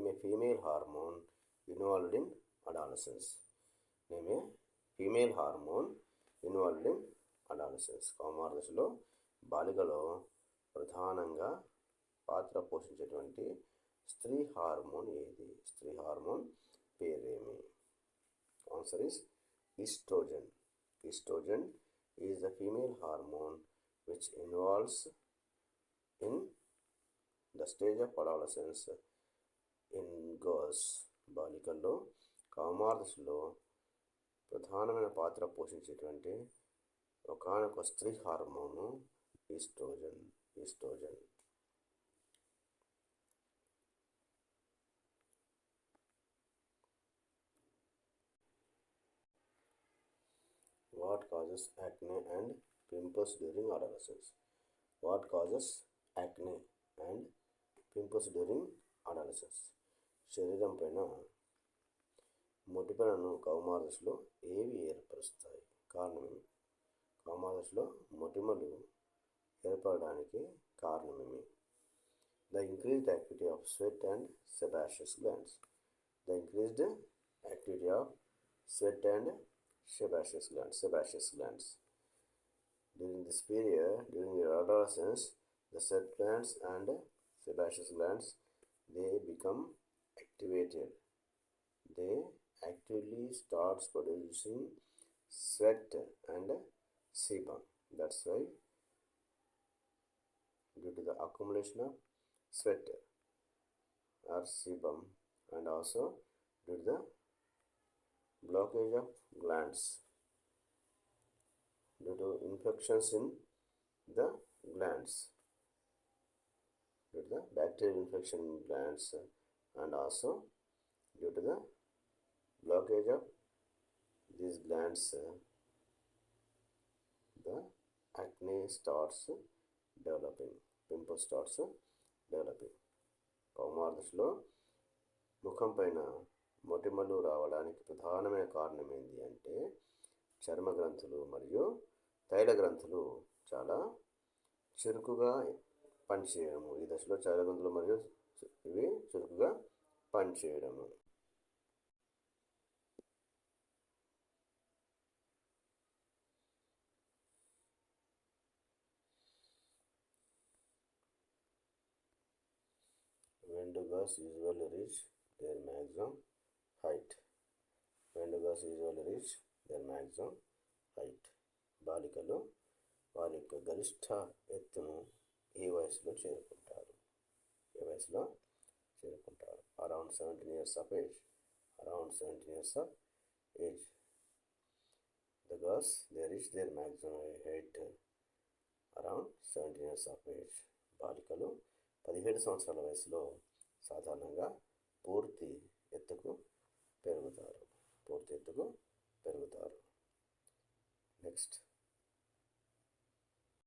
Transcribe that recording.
a female hormone involved in adolescence. Name a female hormone involved in adolescence. కౌమార దశలో బాలికలో ప్రధానంగా పాత్ర పోషించేటువంటి స్త్రీ హార్మోన్ ఏది? స్త్రీ హార్మోన్ పేరేమి? Answer is estrogen. Estrogen is the female hormone which involves in the stage of adolescence in girls. బాలికల్లో కౌమార దశలో ప్రధానమైన పాత్ర పోషించేటువంటి ఒకానొక స్త్రీ hormone estrogen. Estrogen. What causes acne and pimples during adolescence? What causes acne and pimples during adolescence? శరీరం పైన మొటిమలను కౌమార దశలో ఏవి ఏర్పరుస్తాయి? కారణమేమి? కౌమార దశలో మొటిమలు ఏర్పడడానికి కారణమేమి? The increased activity of sweat and sebaceous glands. The increased activity of sweat and sebaceous glands. During this period, during your adolescence, the sweat glands and sebaceous glands, they become activated. They actively starts producing sweat and sebum. That's why, due to the accumulation of sweat or sebum, and also due to the blockage of glands, due to infections in the glands, due to the bacterial infection in glands, and also due to the blockage of these glands, the acne starts developing, pimple starts developing. కౌమార దశలో ముఖం పైన మొటిమలు రావడానికి ప్రధానమైన కారణం ఏంటి అంటే చర్మ గ్రంథులు మరియు తైల గ్రంథులు చాలా చురుకుగా పనిచేయడము. ఈ దశలో తైల గ్రంథులు మరియు ఇవి చురుకుగా పనిచేయడము. When do girls usually reach their maximum height? When do girls usually reach their maximum height? బాలికలు వారి యొక్క గరిష్ట ఎత్తును ఏ వయసులో చేరుకుంటారు? ఏ వయసులో చేరుకుంటారు? Around 17 years of age. Around 17 years of age. The girls, they reach their maximum height around 17 years of age. బాలికలు 17 సంవత్సరాల వయసులో సాధారణంగా పూర్తి ఎత్తుకు పెరుగుతారు. నెక్స్ట్